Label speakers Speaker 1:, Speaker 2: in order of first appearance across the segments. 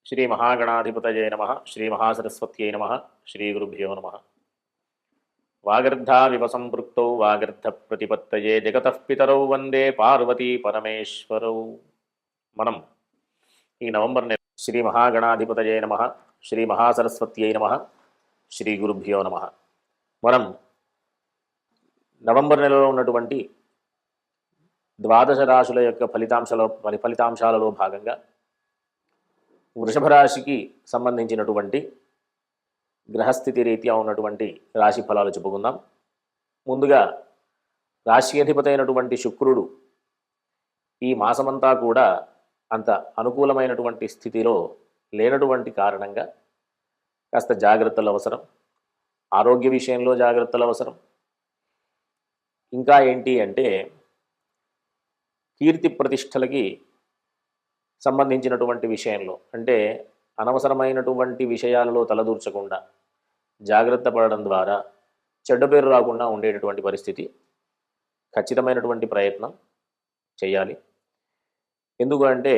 Speaker 1: శ్రీ మహాగణాధిపతయే నమ శ్రీ మహాసరస్వత్యై నమ శ్రీ గురుభ్యో నమ. వాగర్ధావివ సంపృక్తౌ వాగర్ధ ప్రతిపత్తయే జగతః పితరౌ వందే పార్వతీ పరమేశ్వరౌ. మనం ఈ నవంబర్ నెల శ్రీ మహాగణాధిపతయే నమ శ్రీ మహాసరస్వత్యై నమ శ్రీ గురుభ్యో నమ. మనం నవంబర్ నెలలో ఉన్నటువంటి ద్వాదశ రాశుల యొక్క ఫలితాంశాలలో భాగంగా వృషభ రాశికి సంబంధించినటువంటి గ్రహస్థితి రీత్యా ఉన్నటువంటి రాశి ఫలాలు చెప్పుకుందాం. ముందుగా రాశి అధిపతి అయినటువంటి శుక్రుడు ఈ మాసమంతా కూడా అంత అనుకూలమైనటువంటి స్థితిలో లేనటువంటి కారణంగా కాస్త జాగ్రత్తలు అవసరం, ఆరోగ్య విషయంలో జాగ్రత్తలు అవసరం. ఇంకా ఏంటి అంటే కీర్తి ప్రతిష్టలకి సంబంధించినటువంటి విషయంలో అంటే అనవసరమైనటువంటి విషయాలలో తలదూర్చకుండా జాగ్రత్త పడడం ద్వారా చెడ్డ పేరు రాకుండా ఉండేటటువంటి పరిస్థితి ఖచ్చితమైనటువంటి ప్రయత్నం చేయాలి. ఎందుకు అంటే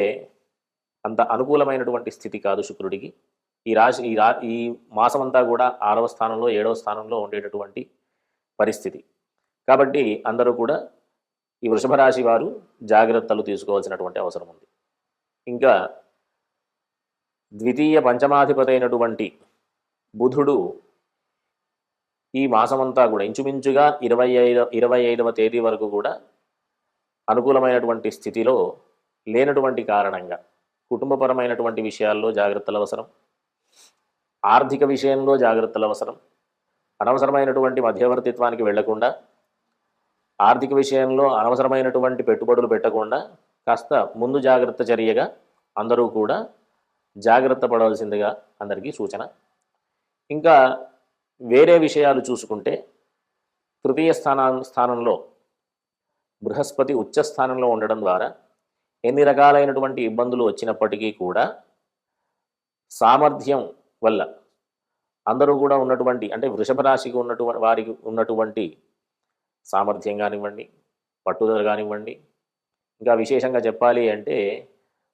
Speaker 1: అంత అనుకూలమైనటువంటి స్థితి కాదు శుక్రుడికి. ఈ మాసమంతా కూడా 6వ స్థానంలో 7వ స్థానంలో ఉండేటటువంటి పరిస్థితి. కాబట్టి అందరూ కూడా ఈ వృషభ రాశి వారు జాగ్రత్తలు తీసుకోవాల్సినటువంటి అవసరం ఉంది. ఇంకా ద్వితీయ పంచమాధిపతి అయినటువంటి బుధుడు ఈ మాసమంతా కూడా ఇంచుమించుగా 25వ తేదీ వరకు కూడా అనుకూలమైనటువంటి స్థితిలో లేనటువంటి కారణంగా కుటుంబపరమైనటువంటి విషయాల్లో జాగ్రత్తలు అవసరం, ఆర్థిక విషయంలో జాగ్రత్తలు అవసరం. అనవసరమైనటువంటి మధ్యవర్తిత్వానికి వెళ్లకుండా, ఆర్థిక విషయంలో అనవసరమైనటువంటి పెట్టుబడులు పెట్టకుండా కాస్త ముందు జాగ్రత్త చర్యగా అందరూ కూడా జాగ్రత్త పడవలసిందిగా అందరికీ సూచన. ఇంకా వేరే విషయాలు చూసుకుంటే తృతీయ స్థానంలో బృహస్పతి ఉచ్చ స్థానంలో ఉండడం ద్వారా ఎన్ని రకాలైనటువంటి ఇబ్బందులు వచ్చినప్పటికీ కూడా సామర్థ్యం వల్ల అందరూ కూడా ఉన్నటువంటి అంటే వృషభ రాశికి వారికి ఉన్నటువంటి సామర్థ్యం కానివ్వండి, పట్టుదల కానివ్వండి, ఇంకా విశేషంగా చెప్పాలి అంటే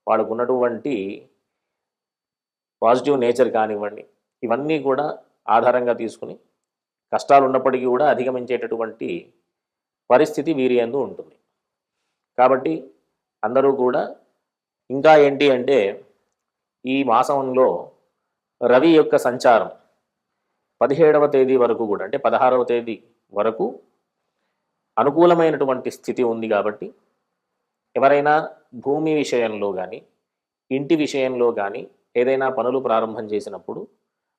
Speaker 1: వాళ్ళకు ఉన్నటువంటి పాజిటివ్ నేచర్ కానివ్వండి, ఇవన్నీ కూడా ఆధారంగా తీసుకుని కష్టాలు ఉన్నప్పటికీ కూడా అధిగమించేటటువంటి పరిస్థితి వీరి యందు ఉంటుంది. కాబట్టి అందరూ కూడా ఇంకా ఏంటి అంటే ఈ మాసంలో రవి యొక్క సంచారం 17వ తేదీ వరకు కూడా అంటే 16వ తేదీ వరకు అనుకూలమైనటువంటి స్థితి ఉంది. కాబట్టి ఎవరైనా భూమి విషయంలో కానీ ఇంటి విషయంలో కానీ ఏదైనా పనులు ప్రారంభం చేసినప్పుడు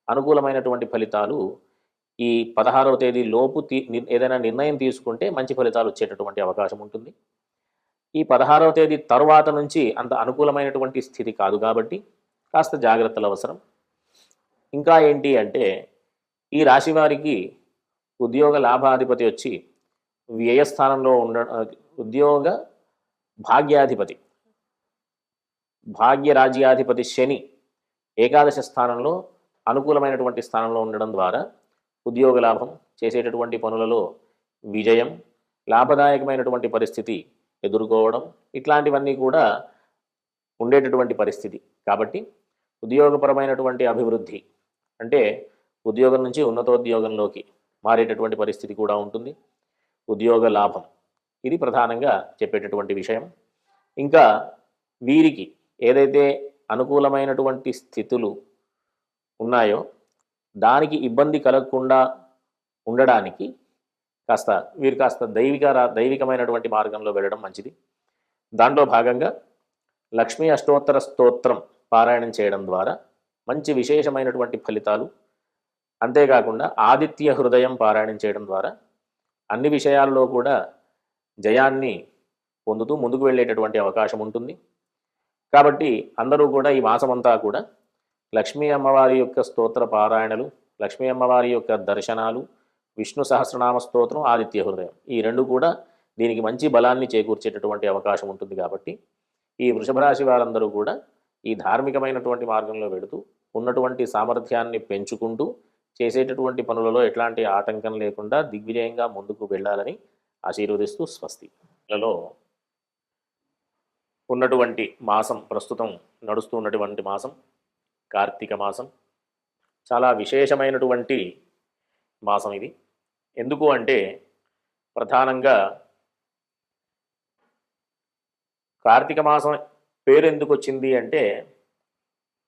Speaker 1: అనుకూలమైనటువంటి ఫలితాలు ఈ 16వ తేదీ లోపు ఏదైనా నిర్ణయం తీసుకుంటే మంచి ఫలితాలు వచ్చేటటువంటి అవకాశం ఉంటుంది. ఈ 16వ తేదీ తరువాత నుంచి అంత అనుకూలమైనటువంటి స్థితి కాదు కాబట్టి కాస్త జాగ్రత్తలు అవసరం. ఇంకా ఏంటి అంటే ఈ రాశి వారికి ఉద్యోగ లాభాధిపతి వచ్చి వ్యయస్థానంలో ఉద్యోగ భాగ్యాధిపతి భాగ్యరాజ్యాధిపతి శని ఏకాదశ స్థానంలో అనుకూలమైనటువంటి స్థానంలో ఉండడం ద్వారా ఉద్యోగ లాభం, చేసేటటువంటి పనులలో విజయం, లాభదాయకమైనటువంటి పరిస్థితి ఎదుర్కోవడం, ఇట్లాంటివన్నీ కూడా ఉండేటటువంటి పరిస్థితి. కాబట్టి ఉద్యోగపరమైనటువంటి అభివృద్ధి అంటే ఉద్యోగం నుంచి ఉన్నతోద్యోగంలోకి మారేటటువంటి పరిస్థితి కూడా ఉంటుంది. ఉద్యోగ లాభం ఇది ప్రధానంగా చెప్పేటటువంటి విషయం. ఇంకా వీరికి ఏదైతే అనుకూలమైనటువంటి స్థితులు ఉన్నాయో దానికి ఇబ్బంది కలగకుండా ఉండడానికి వీరు కాస్త దైవికమైనటువంటి మార్గంలో వెళ్ళడం మంచిది. దాంట్లో భాగంగా లక్ష్మీ అష్టోత్తర స్తోత్రం పారాయణం చేయడం ద్వారా మంచి విశేషమైనటువంటి ఫలితాలు, అంతేకాకుండా ఆదిత్య హృదయం పారాయణం చేయడం ద్వారా అన్ని విషయాల్లో కూడా జయాన్ని పొందుతూ ముందుకు వెళ్ళేటటువంటి అవకాశం ఉంటుంది. కాబట్టి అందరూ కూడా ఈ మాసమంతా కూడా లక్ష్మీ అమ్మవారి యొక్క స్తోత్ర పారాయణలు, లక్ష్మీ అమ్మవారి యొక్క దర్శనాలు, విష్ణు సహస్రనామ స్తోత్రం, ఆదిత్య హృదయం ఈ రెండు కూడా దీనికి మంచి బలాన్ని చేకూర్చేటటువంటి అవకాశం ఉంటుంది. కాబట్టి ఈ వృషభ రాశి వారందరూ కూడా ఈ ధార్మికమైనటువంటి మార్గంలో వెళుతూ ఉన్నటువంటి సామర్థ్యాన్ని పెంచుకుంటూ చేసేటటువంటి పనులలో ఎట్లాంటి ఆటంకం లేకుండా దిగ్విజయంగా ముందుకు వెళ్ళాలని ఆశీర్వదిస్తూ స్వస్తి. లలో ఉన్నటువంటి మాసం, ప్రస్తుతం నడుస్తూ ఉన్నటువంటి మాసం కార్తీక మాసం చాలా విశేషమైనటువంటి మాసం ఇది. ఎందుకు అంటే ప్రధానంగా కార్తీక మాసం పేరు ఎందుకు వచ్చింది అంటే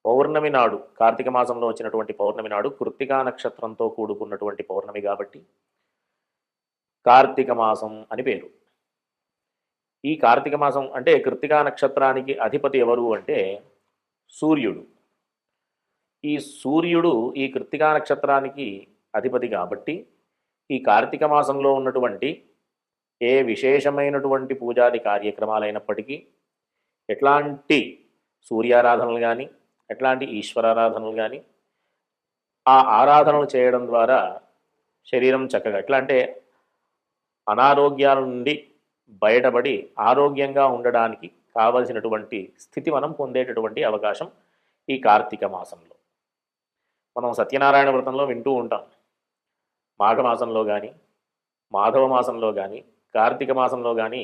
Speaker 1: పౌర్ణమి నాడు, కార్తీక మాసంలో వచ్చినటువంటి పౌర్ణమి నాడు కృత్తికా నక్షత్రంతో కూడుకున్నటువంటి పౌర్ణమి కాబట్టి కార్తీక మాసం అని పేరు. ఈ కార్తీక మాసం అంటే కృత్తికా నక్షత్రానికి అధిపతి ఎవరు అంటే సూర్యుడు. ఈ సూర్యుడు ఈ కృత్తికా నక్షత్రానికి అధిపతి కాబట్టి ఈ కార్తీక మాసంలో ఉన్నటువంటి ఏ విశేషమైనటువంటి పూజాది కార్యక్రమాలైనప్పటికీ, ఎట్లాంటి సూర్యారాధనలు కానీ, ఎట్లాంటి ఈశ్వరారాధనలు కానీ, ఆ ఆరాధనలు చేయడం ద్వారా శరీరం చక్కగా ఎట్లా అంటే అనారోగ్యాల నుండి బయటపడి ఆరోగ్యంగా ఉండడానికి కావలసినటువంటి స్థితి మనం పొందేటటువంటి అవకాశం ఈ కార్తీక మాసంలో. మనం సత్యనారాయణ వ్రతంలో వింటూ ఉంటాం. మాఘమాసంలో కానీ, మాధవ మాసంలో కానీ, కార్తీక మాసంలో కానీ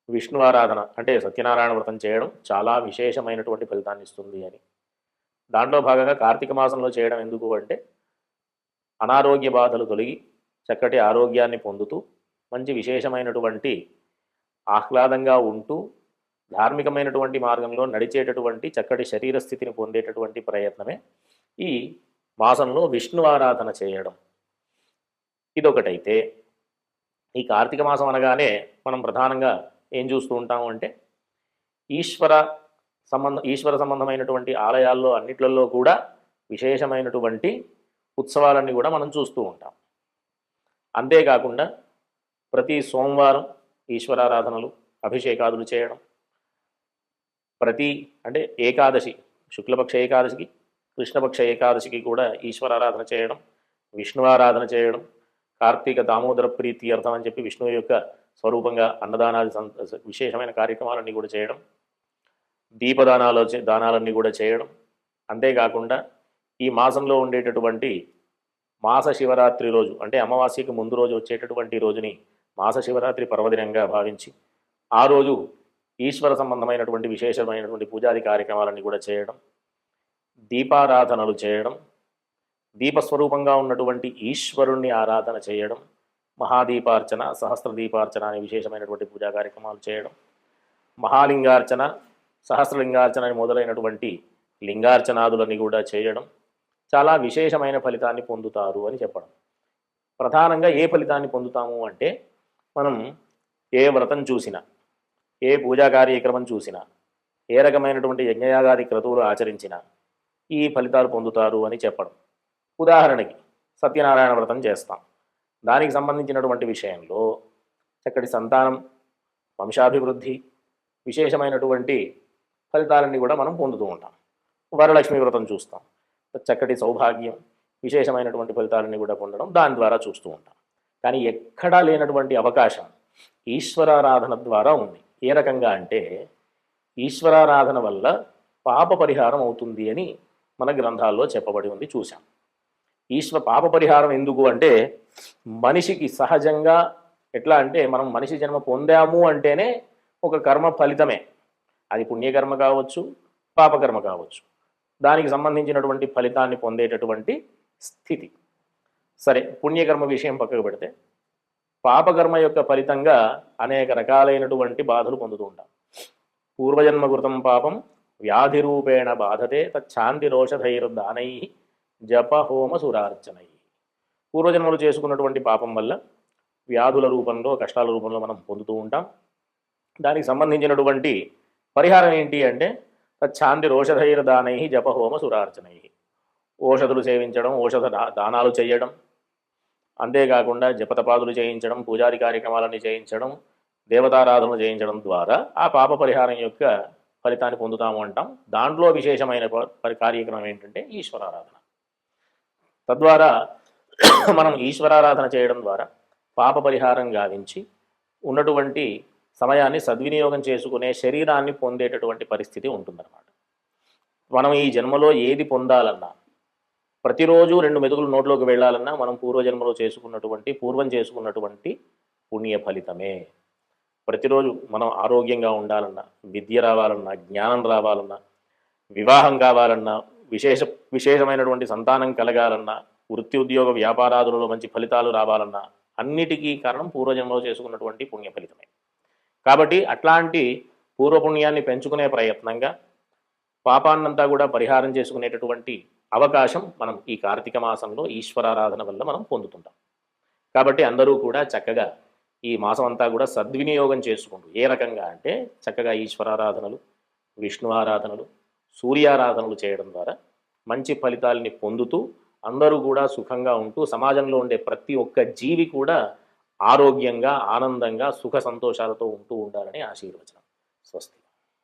Speaker 1: విష్ణు ఆరాధన అంటే సత్యనారాయణ వ్రతం చేయడం చాలా విశేషమైనటువంటి ఫలితాన్ని ఇస్తుంది అని. దాంట్లో భాగంగా కార్తీక మాసంలో చేయడం ఎందుకు అంటే అనారోగ్య బాధలు తొలగి చక్కటి ఆరోగ్యాన్ని పొందుతూ మంచి విశేషమైనటువంటి ఆహ్లాదంగా ఉంటూ ధార్మికమైనటువంటి మార్గంలో నడిచేటటువంటి చక్కటి శరీర స్థితిని పొందేటటువంటి ప్రయత్నమే ఈ మాసంలో విష్ణు ఆరాధన చేయడం. ఇదొకటైతే ఈ కార్తీక మాసం అనగానే మనం ప్రధానంగా ఏం చూస్తూ ఉంటాము అంటే ఈశ్వర సంబంధమైనటువంటి ఆలయాల్లో అన్నిట్లలో కూడా విశేషమైనటువంటి ఉత్సవాలన్నీ కూడా మనం చూస్తూ ఉంటాం. అంతేకాకుండా ప్రతి సోమవారం ఈశ్వరారాధనలు, అభిషేకాదులు చేయడం, ప్రతి అంటే ఏకాదశి, శుక్లపక్ష ఏకాదశికి, కృష్ణపక్ష ఏకాదశికి కూడా ఈశ్వరారాధన చేయడం, విష్ణు ఆరాధన చేయడం, కార్తీక దామోదర ప్రీతి అర్థం అని చెప్పి విష్ణువు యొక్క స్వరూపంగా అన్నదానాది విశేషమైన కార్యక్రమాలన్నీ కూడా చేయడం, దానాలన్నీ కూడా చేయడం. అంతేకాకుండా ఈ మాసంలో ఉండేటటువంటి మాస శివరాత్రి రోజు అంటే అమావాస్యకి ముందు రోజు వచ్చేటటువంటి రోజుని మాస శివరాత్రి పర్వదినంగా భావించి ఆ రోజు ఈశ్వర సంబంధమైనటువంటి విశేషమైనటువంటి పూజాది కార్యక్రమాలన్నీ కూడా చేయడం, దీపారాధనలు చేయడం, దీపస్వరూపంగా ఉన్నటువంటి ఈశ్వరుణ్ణి ఆరాధన చేయడం, మహాదీపార్చన, సహస్ర దీపార్చన అనే విశేషమైనటువంటి పూజా కార్యక్రమాలు చేయడం, మహాలింగార్చన, సహస్రలింగార్చన అని మొదలైనటువంటి లింగార్చనాదులన్నీ కూడా చేయడం చాలా విశేషమైన ఫలితాన్ని పొందుతారు అని చెప్పడం. ప్రధానంగా ఏ ఫలితాన్ని పొందుతాము అంటే మనం ఏ వ్రతం చూసినా, ఏ పూజా కార్యక్రమం చూసినా, ఏ రకమైనటువంటి యజ్ఞయాగాది క్రతువులు ఆచరించినా ఈ ఫలితాలు పొందుతారు అని చెప్పడం. ఉదాహరణకి సత్యనారాయణ వ్రతం చేస్తాం. దానికి సంబంధించినటువంటి విషయంలో చక్కటి సంతానం, వంశాభివృద్ధి, విశేషమైనటువంటి ఫలితాలన్నీ కూడా మనం పొందుతూ ఉంటాం. వరలక్ష్మి వ్రతం చూస్తాం, చక్కటి సౌభాగ్యం, విశేషమైనటువంటి ఫలితాలన్నీ కూడా పొందడం దాని ద్వారా చూస్తూ ఉంటాం. కానీ ఎక్కడా లేనటువంటి అవకాశం ఈశ్వరారాధన ద్వారా ఉంది. ఏ రకంగా అంటే ఈశ్వరారాధన వల్ల పాప పరిహారం అవుతుంది అని మన గ్రంథాల్లో చెప్పబడి ఉంది, చూసాం. పాప పరిహారం ఎందుకు అంటే మనిషికి సహజంగా ఎట్లా అంటే మనం మనిషి జన్మ పొందాము అంటేనే ఒక కర్మ ఫలితమే. అది పుణ్యకర్మ కావచ్చు, పాపకర్మ కావచ్చు, దానికి సంబంధించినటువంటి ఫలితాన్ని పొందేటటువంటి స్థితి. సరే, పుణ్యకర్మ విషయం పక్కకు పెడితే పాపకర్మ యొక్క ఫలితంగా అనేక రకాలైనటువంటి బాధలు పొందుతూ ఉంటాం. పూర్వజన్మకృతం పాపం వ్యాధి రూపేణ బాధతే తచ్ఛాంతిరోషధైర్దానై జప హోమ సురార్చనై. పూర్వజన్మలు చేసుకున్నటువంటి పాపం వల్ల వ్యాధుల రూపంలో, కష్టాల రూపంలో మనం పొందుతూ ఉంటాం. దానికి సంబంధించినటువంటి పరిహారం ఏంటి అంటే తచ్ఛాంతిరోషధైర్దానై జప హోమ సురార్చనై. ఓషధులు సేవించడం, ఔషధ దానాలు చేయడం, అంతేకాకుండా జపతపాదులు చేయించడం, పూజారి కార్యక్రమాలన్నీ చేయించడం, దేవతారాధనలు చేయించడం ద్వారా ఆ పాప పరిహారం యొక్క ఫలితాన్ని పొందుతాము అంటాం. దాంట్లో విశేషమైన కార్యక్రమం ఏంటంటే ఈశ్వరారాధన. తద్వారా మనం ఈశ్వరారాధన చేయడం ద్వారా పాప పరిహారం గావించి ఉన్నటువంటి సమయాన్ని సద్వినియోగం చేసుకునే శరీరాన్ని పొందేటటువంటి పరిస్థితి ఉంటుందన్నమాట. మనం ఈ జన్మలో ఏది పొందాలన్నా, ప్రతిరోజు 2 మెతుకులు నోట్లోకి వెళ్ళాలన్నా మనం పూర్వం చేసుకున్నటువంటి పుణ్య ఫలితమే. ప్రతిరోజు మనం ఆరోగ్యంగా ఉండాలన్నా, విద్య రావాలన్నా, జ్ఞానం రావాలన్నా, వివాహం కావాలన్నా, విశేషమైనటువంటి సంతానం కలగాలన్నా, వృత్తి ఉద్యోగ వ్యాపారాదులలో మంచి ఫలితాలు రావాలన్నా అన్నిటికీ కారణం పూర్వజన్మలో చేసుకున్నటువంటి పుణ్య ఫలితమే. కాబట్టి అట్లాంటి పూర్వపుణ్యాన్ని పెంచుకునే ప్రయత్నంగా పాపాన్నంతా కూడా పరిహారం చేసుకునేటటువంటి అవకాశం మనం ఈ కార్తీక మాసంలో ఈశ్వరారాధన వల్ల మనం పొందుతుంటాం. కాబట్టి అందరూ కూడా చక్కగా ఈ మాసం అంతా కూడా సద్వినియోగం చేసుకుంటూ, ఏ రకంగా అంటే చక్కగా ఈశ్వరారాధనలు, విష్ణు ఆరాధనలు, సూర్యారాధనలు చేయడం ద్వారా మంచి ఫలితాలని పొందుతూ అందరూ కూడా సుఖంగా ఉంటూ సమాజంలో ఉండే ప్రతి ఒక్క జీవి కూడా ఆరోగ్యంగా, ఆనందంగా, సుఖ సంతోషాలతో ఉంటూ ఉండాలని ఆశీర్వచనం. స్వస్తి.